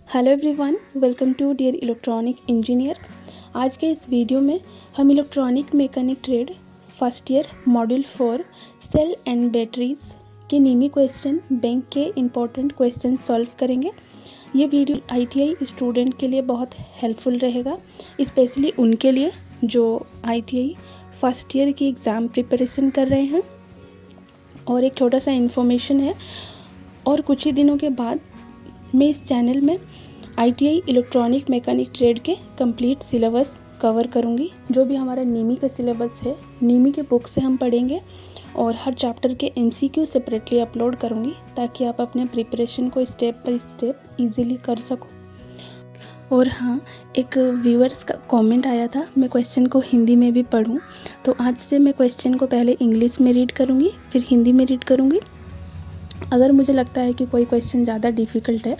Hello everyone, welcome to dear electronic engineer. आज के इस वीडियो में हम electronic mechanic trade first year module 4 cell and batteries के नीमी क्वेश्चन बैंक के इम्पोर्टेंट क्वेश्चन सॉल्व करेंगे। ये वीडियो आईटीआई स्टूडेंट के लिए बहुत हेल्पफुल रहेगा, स्पेशली उनके लिए जो आईटीआई फर्स्ट ईयर की एग्ज़ाम प्रिपरेशन कर रहे हैं। और एक छोटा सा इन्फॉर्मेशन है, और कुछ ही दिनों के बाद मैं इस चैनल में आईटीआई इलेक्ट्रॉनिक मैकेनिक ट्रेड के कंप्लीट सिलेबस कवर करूंगी। जो भी हमारा नीमी का सिलेबस है, नीमी के बुक से हम पढ़ेंगे और हर चैप्टर के एमसीक्यू सेपरेटली अपलोड करूंगी, ताकि आप अपने प्रिपरेशन को स्टेप बाय स्टेप इजीली कर सको। और हाँ, एक व्यूअर्स का कमेंट आया था मैं क्वेश्चन को हिंदी में भी पढूं, तो आज से मैं क्वेश्चन को पहले इंग्लिश में रीड करूँगी, फिर हिंदी में रीड करूँगी। अगर मुझे लगता है कि कोई क्वेश्चन ज़्यादा डिफ़िकल्ट है,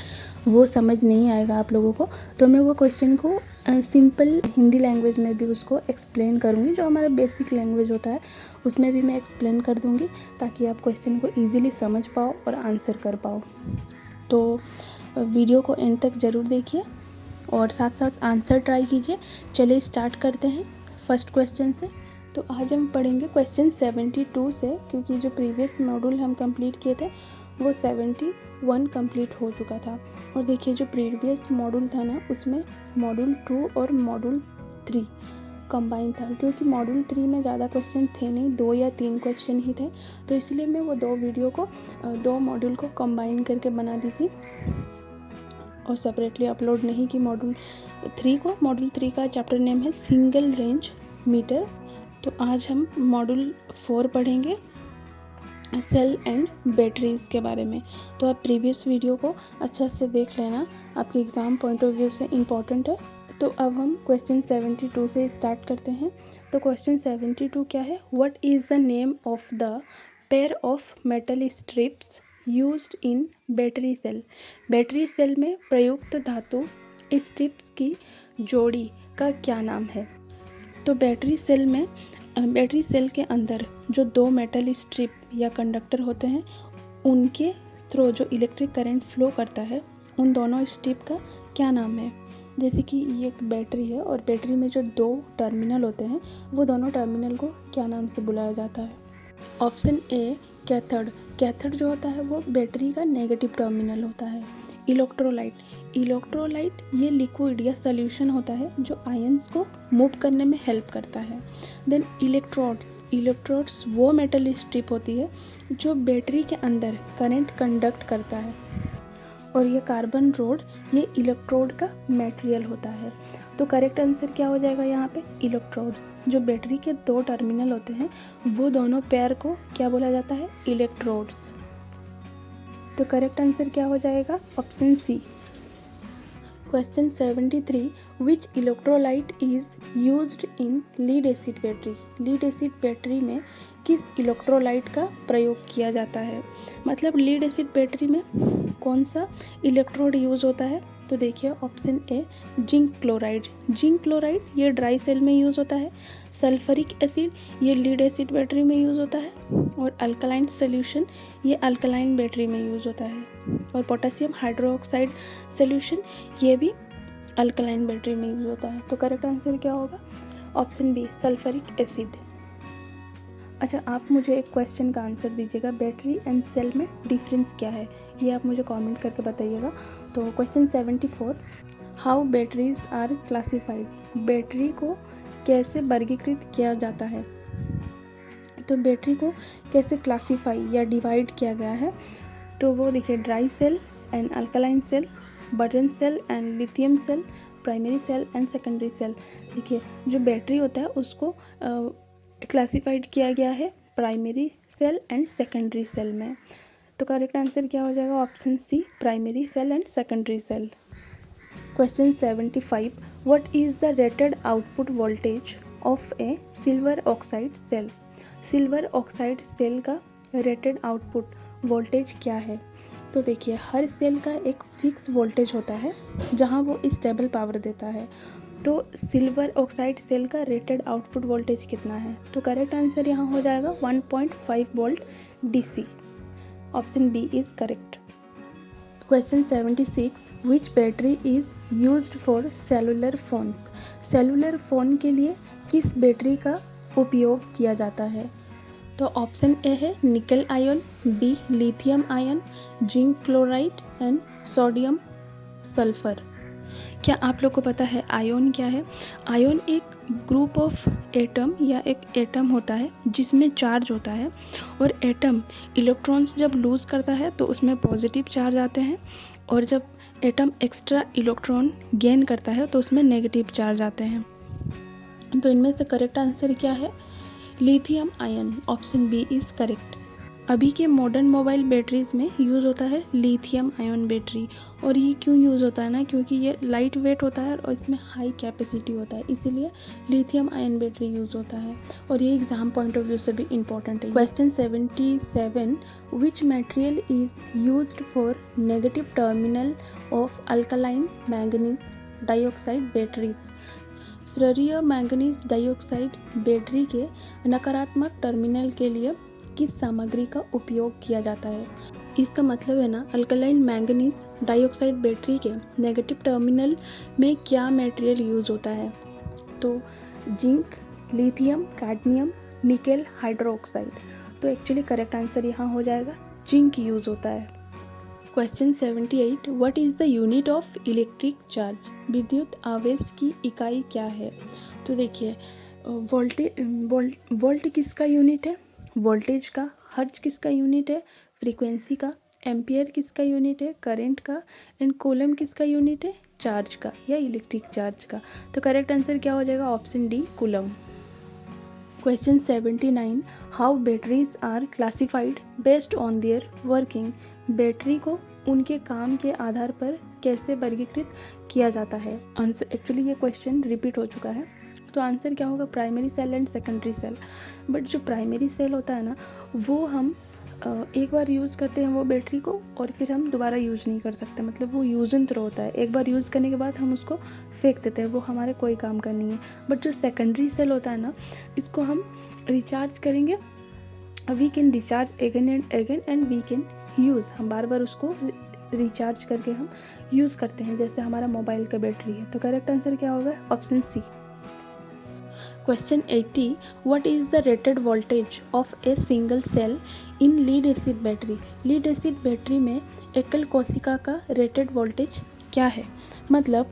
वो समझ नहीं आएगा आप लोगों को, तो मैं वो क्वेश्चन को सिंपल हिंदी लैंग्वेज में भी उसको एक्सप्लेन करूँगी। जो हमारा बेसिक लैंग्वेज होता है उसमें भी मैं एक्सप्लेन कर दूँगी, ताकि आप क्वेश्चन को ईज़िली समझ पाओ और आंसर कर पाओ। तो वीडियो को एंड तक ज़रूर देखिए और साथ साथ आंसर ट्राई कीजिए। चलिए स्टार्ट करते हैं फर्स्ट क्वेश्चन से। तो आज हम पढ़ेंगे क्वेश्चन 72 से, क्योंकि जो प्रीवियस मॉड्यूल हम कंप्लीट किए थे वो 71 कंप्लीट हो चुका था। और देखिए, जो प्रीवियस मॉड्यूल था ना, उसमें मॉड्यूल 2 और मॉड्यूल 3 कंबाइन था, क्योंकि मॉड्यूल 3 में ज़्यादा क्वेश्चन थे नहीं, 2 या 3 क्वेश्चन ही थे। तो इसलिए मैं वो दो मॉड्यूल को कंबाइन करके बना दी थी और सेपरेटली अपलोड नहीं की मॉड्यूल 3 को। मॉड्यूल 3 का चैप्टर नेम है सिंगल रेंज मीटर। तो आज हम मॉड्यूल 4 पढ़ेंगे सेल एंड बैटरीज के बारे में। तो आप प्रीवियस वीडियो को अच्छा से देख लेना, आपके एग्ज़ाम पॉइंट ऑफ व्यू से इम्पॉर्टेंट है। तो अब हम क्वेश्चन 72 से स्टार्ट करते हैं। तो क्वेश्चन 72 क्या है? What is the name of the pair of metal strips used in battery cell? Battery cell में प्रयुक्त धातु स्ट्रिप्स की जोड़ी का क्या नाम है? तो बैटरी सेल के अंदर जो दो मेटल स्ट्रिप या कंडक्टर होते हैं, उनके थ्रू जो इलेक्ट्रिक करंट फ्लो करता है, उन दोनों स्ट्रिप का क्या नाम है? जैसे कि ये एक बैटरी है और बैटरी में जो दो टर्मिनल होते हैं, वो दोनों टर्मिनल को क्या नाम से बुलाया जाता है? ऑप्शन ए कैथोड। कैथोड जो होता है वो बैटरी का नेगेटिव टर्मिनल होता है। इलेक्ट्रोलाइट ये लिक्विड या सॉल्यूशन होता है जो आयंस को मूव करने में हेल्प करता है। देन इलेक्ट्रोड्स वो मेटल स्ट्रिप होती है जो बैटरी के अंदर करंट कंडक्ट करता है। और ये कार्बन रोड ये इलेक्ट्रोड का मटेरियल होता है। तो करेक्ट आंसर क्या हो जाएगा यहाँ पे? इलेक्ट्रोड्स। जो बैटरी के दो टर्मिनल होते हैं, वो दोनों पेयर को क्या बोला जाता है? इलेक्ट्रोड्स। तो करेक्ट आंसर क्या हो जाएगा? Option C. Question 73, which electrolyte is used in lead acid battery? Lead acid battery में किस इलेक्ट्रोलाइट का प्रयोग किया जाता है? मतलब लीड एसिड बैटरी में कौन सा इलेक्ट्रोड यूज होता है? तो देखिए, option A zinc chloride. Zinc chloride ये ड्राई सेल में यूज़ होता है। सल्फरिक एसिड ये लीड एसिड बैटरी में यूज़ होता है। और अल्कलाइन सोल्यूशन ये अल्कलाइन बैटरी में यूज़ होता है। और पोटेशियम हाइड्रोक्साइड सोल्यूशन ये भी अल्कलाइन बैटरी में यूज़ होता है। तो करेक्ट आंसर क्या होगा? Option B sulphuric acid. अच्छा, आप मुझे एक क्वेश्चन का आंसर दीजिएगा, बैटरी एंड सेल में डिफरेंस क्या है? ये आप मुझे कमेंट करके बताइएगा। तो question 74, how batteries are classified? Battery को कैसे वर्गीकृत किया जाता है? तो बैटरी को कैसे क्लासीफाई या डिवाइड किया गया है? तो वो देखिए, dry cell and alkaline cell, button cell and lithium cell, primary cell and secondary cell. देखिए, जो बैटरी होता है उसको क्लासिफाइड किया गया है primary cell and secondary cell में। तो करेक्ट आंसर क्या हो जाएगा? Option C primary cell and secondary cell. Question 75, what is the rated output voltage of a silver oxide cell? Silver oxide cell का रेटेड आउटपुट वोल्टेज क्या है? तो देखिए, हर सेल का एक फिक्स वोल्टेज होता है जहां वो स्टेबल पावर देता है। तो सिल्वर ऑक्साइड सेल का रेटेड आउटपुट वोल्टेज कितना है? तो करेक्ट आंसर यहाँ हो जाएगा 1.5 volt DC। Option B is correct. Question 76 which battery is used for cellular phones. Cellular phone के लिए किस बैटरी का उपयोग किया जाता है? तो ऑप्शन ए है nickel ion, B lithium ion, zinc chloride and sodium sulphur. क्या आप लोग को पता है आयन क्या है? आयन एक ग्रुप ऑफ एटम या एक एटम होता है जिसमें चार्ज होता है, और एटम इलेक्ट्रॉन्स जब लूज़ करता है तो उसमें पॉजिटिव चार्ज आते हैं, और जब एटम एक्स्ट्रा इलेक्ट्रॉन गेन करता है तो उसमें नेगेटिव चार्ज आते हैं। तो इनमें से करेक्ट आंसर क्या है? Lithium ion, option B is correct. अभी के मॉडर्न मोबाइल बैटरीज में यूज़ होता है लिथियम आयन बैटरी, और ये क्यों यूज़ होता है ना, क्योंकि ये लाइट वेट होता है और इसमें हाई कैपेसिटी होता है, इसीलिए लिथियम आयन बैटरी यूज़ होता है, और ये एग्जाम पॉइंट ऑफ व्यू से भी इम्पॉर्टेंट है। Question 77 which material is used for negative terminal of alkaline manganese dioxide batteries. क्षारीय मैंगनीज डाइऑक्साइड बैटरी के नकारात्मक टर्मिनल के लिए किस सामग्री का उपयोग किया जाता है? इसका मतलब है ना, अल्कलाइन मैंगनीज डाइऑक्साइड बैटरी के नेगेटिव टर्मिनल में क्या मटेरियल यूज़ होता है? तो zinc, lithium, cadmium, nickel hydroxide. तो एक्चुअली करेक्ट आंसर यहाँ हो जाएगा जिंक यूज़ होता है। Question 78 what is the unit of electric charge. विद्युत आवेश की इकाई क्या है? तो देखिए वोल्ट किसका यूनिट है? वोल्टेज का। हर्ट्ज किसका यूनिट है? फ्रीक्वेंसी का। एम्पियर किसका यूनिट है? करंट का। एंड कूलम किसका यूनिट है? चार्ज का या इलेक्ट्रिक चार्ज का। तो करेक्ट आंसर क्या हो जाएगा? Option D coulomb. Question 79 how batteries are classified based on their working. Battery को उनके काम के आधार पर कैसे वर्गीकृत किया जाता है? आंसर एक्चुअली ये क्वेश्चन रिपीट हो चुका है, तो आंसर क्या होगा? Primary cell and secondary cell. But जो प्राइमरी सेल होता है ना, वो हम एक बार यूज़ करते हैं वो बैटरी को, और फिर हम दोबारा यूज़ नहीं कर सकते, मतलब वो यूज़ एंड थ्रो होता है। एक बार यूज़ करने के बाद हम उसको फेंक देते हैं, वो हमारे कोई काम का नहीं है। बट जो सेकेंडरी सेल होता है ना, इसको हम रिचार्ज करेंगे, we can discharge again and again and we can use. हम बार बार उसको रिचार्ज करके हम यूज़ करते हैं, जैसे हमारा मोबाइल का बैटरी है। तो करेक्ट आंसर क्या होगा? Option C. Question 80 what is the rated voltage of a single cell in lead acid battery. Lead acid battery में एकल कोशिका का रेटेड वोल्टेज क्या है? मतलब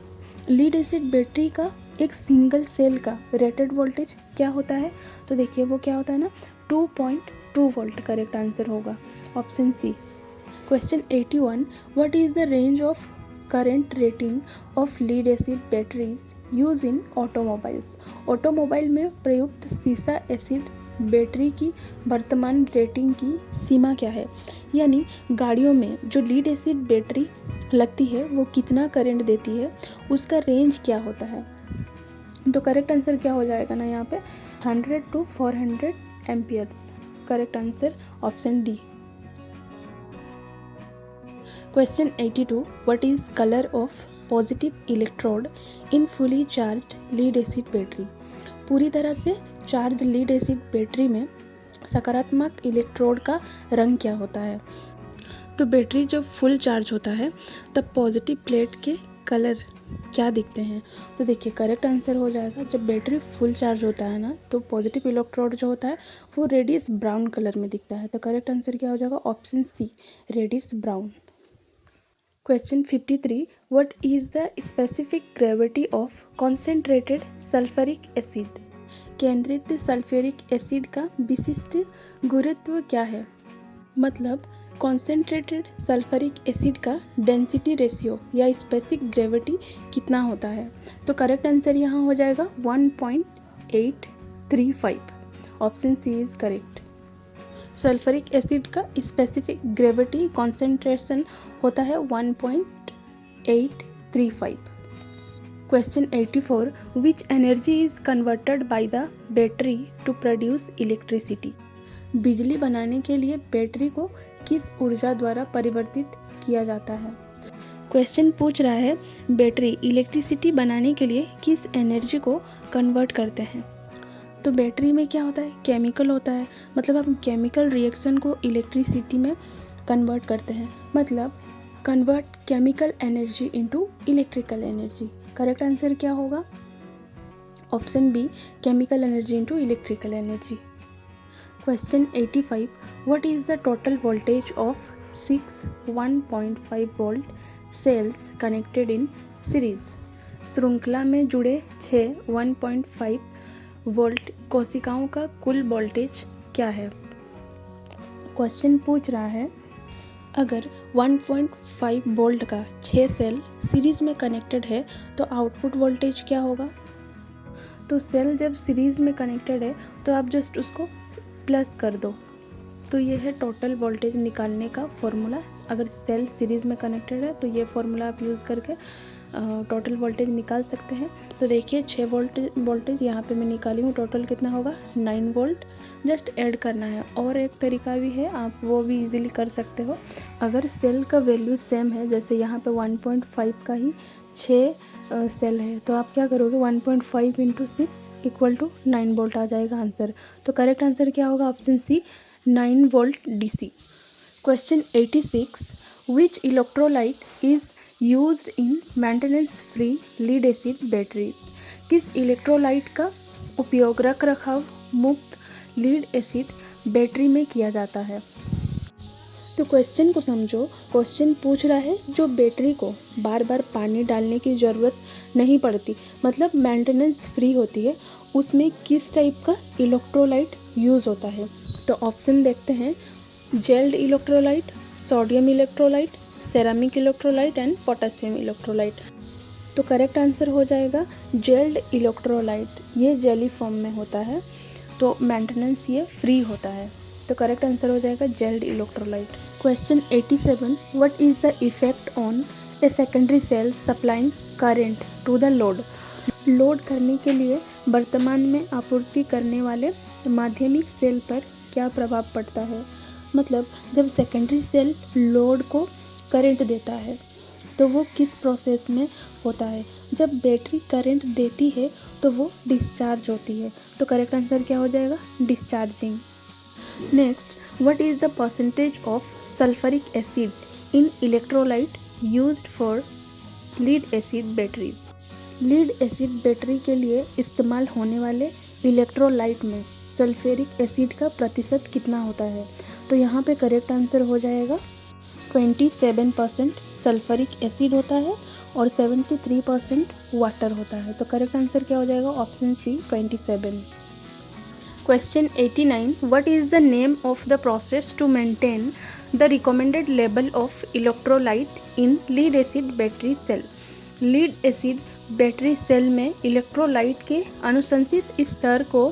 लीड एसिड बैटरी का एक सिंगल सेल का रेटेड वोल्टेज क्या होता है? तो देखिए वो क्या होता है ना, 2.2 वोल्ट करेक्ट आंसर होगा, option C. Question 81 what is the range of current rating of lead acid batteries use in automobiles. Automobile में प्रयुक्त सीसा एसिड बैटरी की वर्तमान रेटिंग की सीमा क्या है? यानी गाड़ियों में जो लीड एसिड बैटरी लगती है वो कितना करंट देती है, उसका रेंज क्या होता है? तो करेक्ट आंसर क्या हो जाएगा ना यहाँ पे? 100 to 400 amperes. Correct answer option D. Question 82 what is colour of positive electrode in fully charged lead acid battery. पूरी तरह से चार्ज लीड एसिड बैटरी में सकारात्मक इलेक्ट्रोड का रंग क्या होता है? तो बैटरी जब फुल चार्ज होता है तब पॉजिटिव प्लेट के कलर क्या दिखते हैं? तो देखिए करेक्ट आंसर हो जाएगा, जब बैटरी फुल चार्ज होता है ना तो पॉजिटिव इलेक्ट्रोड जो होता है वो रेडियस ब्राउन कलर में दिखता है। तो करेक्ट आंसर क्या हो जाएगा? Option C radius brown. Question 53 what is the specific gravity of concentrated sulphuric acid. केंद्रित सल्फ्यूरिक एसिड का विशिष्ट गुरुत्व क्या है? मतलब कॉन्सेंट्रेटेड सल्फ्यूरिक एसिड का डेंसिटी रेशियो या स्पेसिफिक ग्रेविटी कितना होता है? तो करेक्ट आंसर यहाँ हो जाएगा 1.835, option C is correct. Sulphuric acid का स्पेसिफिक ग्रेविटी कॉन्सेंट्रेशन होता है 1.835। Question 84 which energy is converted by the battery to produce electricity. बिजली बनाने के लिए बैटरी को किस ऊर्जा द्वारा परिवर्तित किया जाता है? क्वेश्चन पूछ रहा है बैटरी इलेक्ट्रिसिटी बनाने के लिए किस एनर्जी को कन्वर्ट करते हैं। तो बैटरी में क्या होता है? केमिकल होता है, मतलब हम केमिकल रिएक्शन को इलेक्ट्रिसिटी में कन्वर्ट करते हैं। मतलब convert chemical energy into electrical energy. Correct answer क्या होगा? Option B, chemical energy into electrical energy. Question 85, what is the total voltage of 6 1.5 volt cells connected in series? श्रृंखला में जुड़े 6 1.5 वोल्ट कोशिकाओं का कुल वोल्टेज क्या है? क्वेश्चन पूछ रहा है अगर 1.5 वोल्ट का 6 सेल सीरीज़ में कनेक्टेड है तो आउटपुट वोल्टेज क्या होगा? तो सेल जब सीरीज़ में कनेक्टेड है तो आप जस्ट उसको प्लस कर दो, तो ये है टोटल वोल्टेज निकालने का फॉर्मूला। अगर सेल सीरीज़ में कनेक्टेड है तो ये फॉर्मूला आप यूज़ करके टोटल वोल्टेज निकाल सकते हैं। तो देखिए 6 वोल्टेज यहाँ पे मैं निकाली हूँ, टोटल कितना होगा 9 वोल्ट। जस्ट ऐड करना है। और एक तरीका भी है, आप वो भी इजीली कर सकते हो। अगर सेल का वैल्यू सेम है, जैसे यहाँ पे 1.5 का ही 6 सेल है, तो आप क्या करोगे 1.5 × 6 = 9 वोल्ट आ जाएगा आंसर। तो करेक्ट आंसर क्या होगा? Option C, 9 volt DC। Question 86, which electrolyte is used in maintenance free lead acid batteries? किस इलेक्ट्रोलाइट का उपयोग रख रखाव मुक्त लीड एसिड बैटरी में किया जाता है? तो क्वेश्चन को समझो। क्वेश्चन पूछ रहा है जो बैटरी को बार बार पानी डालने की ज़रूरत नहीं पड़ती, मतलब मेंटेनेंस फ्री होती है, उसमें किस टाइप का इलेक्ट्रोलाइट यूज़ होता है? तो ऑप्शन देखते हैं, gelled electrolyte, sodium electrolyte, ceramic electrolyte and potassium electrolyte. तो करेक्ट आंसर हो जाएगा जेल्ड इलेक्ट्रोलाइट। ये जेली फॉर्म में होता है, तो मेंटेनेंस ये फ्री होता है। तो करेक्ट आंसर हो जाएगा gelled electrolyte. Question 87, what is the effect on a secondary cell supplying current to the load? Load करने के लिए वर्तमान में आपूर्ति करने वाले माध्यमिक सेल पर क्या प्रभाव पड़ता है? मतलब जब सेकेंडरी सेल लोड को करंट देता है तो वो किस प्रोसेस में होता है? जब बैटरी करंट देती है तो वो डिस्चार्ज होती है। तो करेक्ट आंसर क्या हो जाएगा? Discharging. Next, what is the percentage of sulphuric acid in electrolyte used for lead acid batteries? Lead acid battery के लिए इस्तेमाल होने वाले इलेक्ट्रोलाइट में सल्फ्यूरिक एसिड का प्रतिशत कितना होता है? तो यहाँ पे करेक्ट आंसर हो जाएगा 27% सल्फ्यूरिक एसिड होता है और 73% वाटर होता है। तो करेक्ट आंसर क्या हो जाएगा? Option C, 27। Question 89, what is the name of the process to maintain the recommended level of electrolyte in lead acid battery cell? Lead acid battery cell में इलेक्ट्रोलाइट के अनुशंसित स्तर को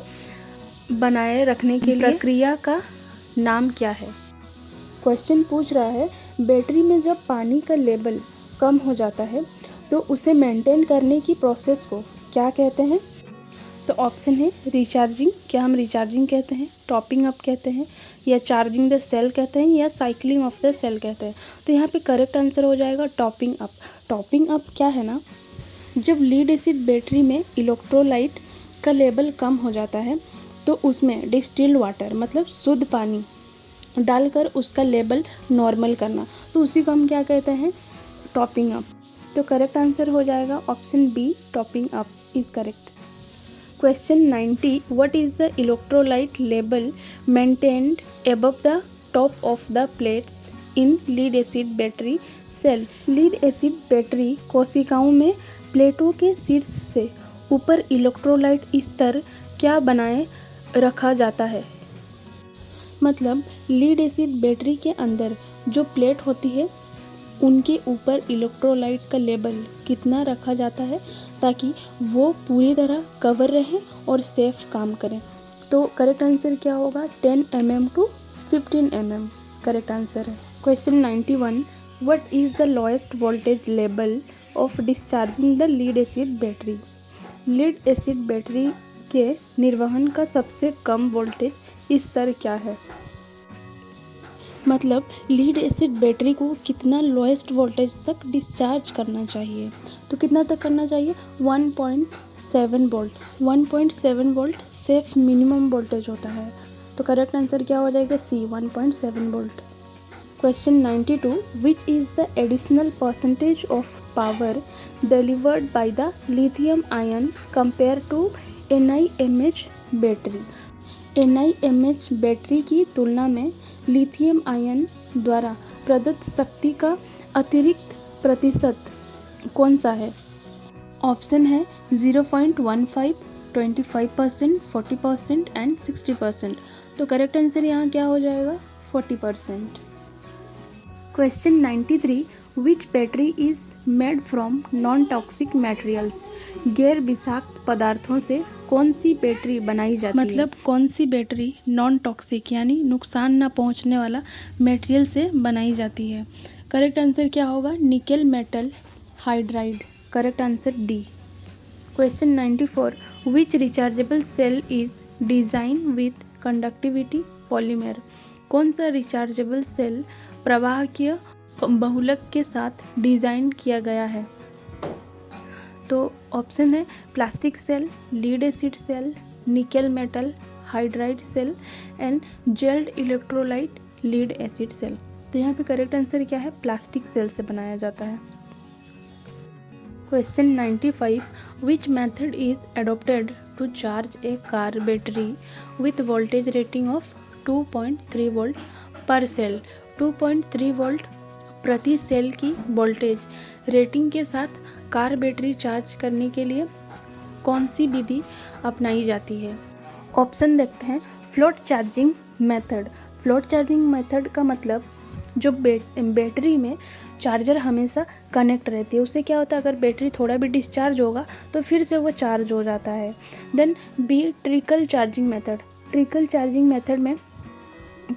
बनाए रखने के लिए प्रक्रिया का नाम क्या है? क्वेश्चन पूछ रहा है बैटरी में जब पानी का लेवल कम हो जाता है तो उसे मेंटेन करने की प्रोसेस को क्या कहते हैं? तो ऑप्शन है रिचार्जिंग, क्या हम रिचार्जिंग कहते हैं, टॉपिंग अप कहते हैं, या चार्जिंग द सेल कहते हैं, या साइक्लिंग ऑफ द सेल कहते हैं। तो यहाँ पे करेक्ट आंसर हो जाएगा टॉपिंग अप। टॉपिंग अप क्या है ना, जब लीड एसिड बैटरी में इलेक्ट्रोलाइट का लेवल कम हो जाता है तो उसमें डिस्टिल्ड वाटर मतलब शुद्ध पानी डालकर उसका लेवल नॉर्मल करना, तो उसी को हम क्या कहते हैं? Topping up. तो करेक्ट आंसर हो जाएगा option B, topping up is correct. Question 90, what is the electrolyte level maintained above the top of the plates in lead acid battery cell? Lead acid battery कोशिकाओं में प्लेटों के शीर्ष से ऊपर इलेक्ट्रोलाइट स्तर क्या बनाए रखा जाता है? मतलब लीड एसिड बैटरी के अंदर जो प्लेट होती है उनके ऊपर इलेक्ट्रोलाइट का लेवल कितना रखा जाता है ताकि वो पूरी तरह कवर रहे और सेफ काम करें? तो करेक्ट आंसर क्या होगा? 10 mm to 15 mm correct answer है। Question 91, what is the lowest voltage level of discharging the lead acid battery? Lead acid battery के निर्वहन का सबसे कम वोल्टेज स्तर क्या है? मतलब लीड एसिड बैटरी को कितना लोएस्ट वोल्टेज तक डिस्चार्ज करना चाहिए? तो कितना तक करना चाहिए? 1.7 volt. 1.7 volt safe minimum voltage होता है। तो करेक्ट आंसर क्या हो जाएगा? सी, 1.7 volt. Question 92. Which is the additional percentage of power delivered by the lithium ion compared to NiMH battery? NiMH battery की तुलना में लिथियम आयन द्वारा प्रदत्त शक्ति का अतिरिक्त प्रतिशत कौन सा है? ऑप्शन है 0.15, 25%, 40% एंड 60%। तो करेक्ट आंसर यहाँ क्या हो जाएगा? 40%। Question 93. Which battery is made from non toxic materials? गैर विषाक्त पदार्थों से कौन सी बैटरी बनाई जाती है? मतलब कौन सी बैटरी नॉन टॉक्सिक यानी नुकसान ना पहुंचने वाला मटेरियल से बनाई जाती है? करेक्ट आंसर क्या होगा? Nickel metal hydride. Correct answer D. Question 94. Which rechargeable cell is design with conductivity polymer? कौन सा रिचार्जेबल सेल प्रवाहकीय बहुलक के साथ डिज़ाइन किया गया है? तो ऑप्शन है plastic cell, lead acid cell, nickel metal hydride cell and gelled electrolyte lead acid cell. तो यहाँ पे करेक्ट आंसर क्या है? प्लास्टिक सेल से बनाया जाता है। Question 95. Which method is adopted to charge a car battery with voltage rating of 2.3 volt per cell? 2.3 volt प्रति सेल की वोल्टेज रेटिंग के साथ कार बैटरी चार्ज करने के लिए कौन सी विधि अपनाई जाती है? ऑप्शन देखते हैं। Float charging method. Float charging method का मतलब जो बैटरी में चार्जर हमेशा कनेक्ट रहती है, उससे क्या होता है अगर बैटरी थोड़ा भी डिस्चार्ज होगा तो फिर से वो चार्ज हो जाता है। Then B trickle charging method. Trickle charging method में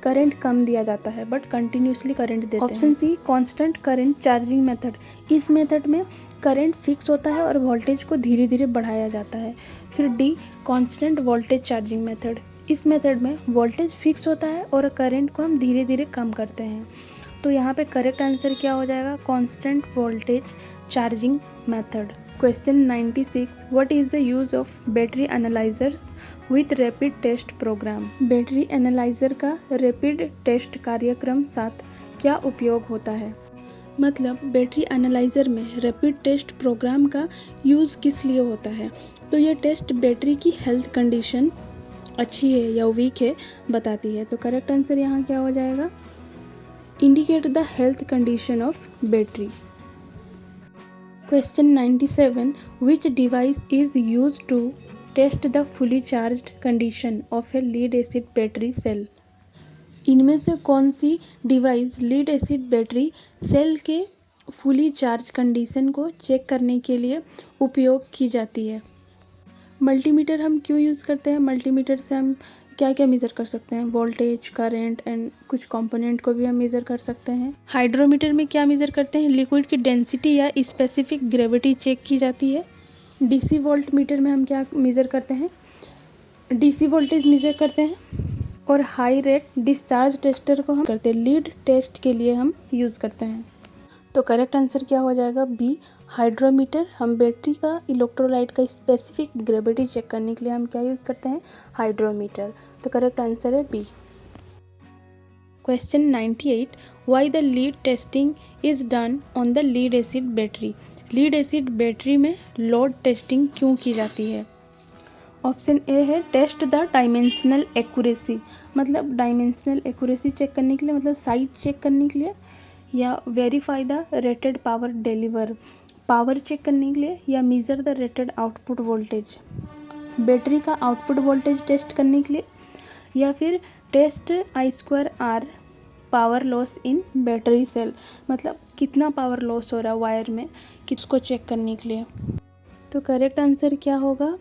करंट कम दिया जाता है बट कंटिन्यूसली करंट देते हैं। Option C constant current charging method. इस मेथड में करंट फिक्स होता है और वोल्टेज को धीरे धीरे बढ़ाया जाता है। फिर D constant voltage charging method. इस मेथड में वोल्टेज फिक्स होता है और करंट को हम धीरे धीरे कम करते हैं। तो यहाँ पे करेक्ट आंसर क्या हो जाएगा? Constant voltage charging method. Question 96. What is the use of battery analysers with rapid test program? Battery analyser का रैपिड टेस्ट कार्यक्रम साथ क्या उपयोग होता है? मतलब बैटरी एनालाइजर में रैपिड टेस्ट प्रोग्राम का यूज़ किस लिए होता है? तो ये टेस्ट बैटरी की हेल्थ कंडीशन अच्छी है या वीक है बताती है। तो करेक्ट आंसर यहाँ क्या हो जाएगा? Indicate the health condition of battery. Question 97. Which device is use to test the fully charged condition of a lead acid battery cell? इनमें से कौन सी device lead acid battery cell के फुली चार्ज कंडीशन को check करने के लिए उपयोग की जाती है? मल्टीमीटर हम क्यों यूज़ करते हैं? मल्टीमीटर से हम क्या क्या मेज़र कर सकते हैं? वोल्टेज, करंट एंड कुछ कंपोनेंट को भी हम मेज़र कर सकते हैं। हाइड्रोमीटर में क्या मेज़र करते हैं? लिक्विड की डेंसिटी या स्पेसिफिक ग्रेविटी चेक की जाती है। डीसी वोल्ट मीटर में हम क्या मेज़र करते हैं? डीसी वोल्टेज मेज़र करते हैं। और हाई रेट डिस्चार्ज टेस्टर को हम करते हैं, लीड टेस्ट के लिए हम यूज़ करते हैं। तो करेक्ट आंसर क्या हो जाएगा? B hydrometer. हम बैटरी का इलेक्ट्रोलाइट का स्पेसिफिक ग्रेविटी चेक करने के लिए हम क्या यूज़ करते हैं? हाइड्रोमीटर। तो करेक्ट आंसर है B. Question 98. Why the lead testing is done on the lead acid battery? Lead acid battery में लोड टेस्टिंग क्यों की जाती है? ऑप्शन ए है टेस्ट द डायमेंशनल एक्यूरेसी। मतलब डायमेंशनल एक्यूरेसी चेक करने के लिए, मतलब साइज चेक करने के लिए, या verify the rated power deliver, power check करने के लिए, या measure the rated output voltage, battery का आउटपुट वोल्टेज टेस्ट करने के लिए, या फिर test I²R power loss in battery cell, मतलब कितना पावर लॉस हो रहा है वायर में, किसको चेक करने के लिए। तो करेक्ट आंसर क्या होगा?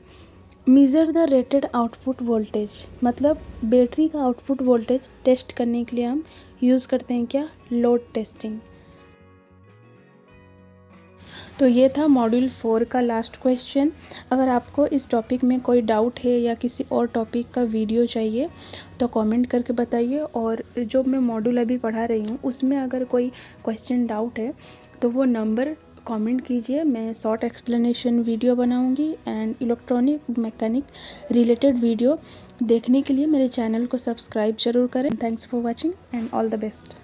Measure the rated output voltage. मतलब बैटरी का आउटपुट वोल्टेज टेस्ट करने के लिए हम यूज़ करते हैं क्या? Load testing. तो ये था मॉड्यूल 4 का लास्ट क्वेश्चन। अगर आपको इस टॉपिक में कोई डाउट है या किसी और टॉपिक का वीडियो चाहिए तो कमेंट करके बताइए। और जो मैं मॉड्यूल अभी पढ़ा रही हूँ उसमें अगर कोई क्वेश्चन डाउट है तो वो नंबर कमेंट कीजिए, मैं शॉर्ट एक्सप्लेनेशन वीडियो बनाऊंगी। And electronic mechanic related video देखने के लिए मेरे चैनल को सब्सक्राइब जरूर करें। Thanks for watching and all the best.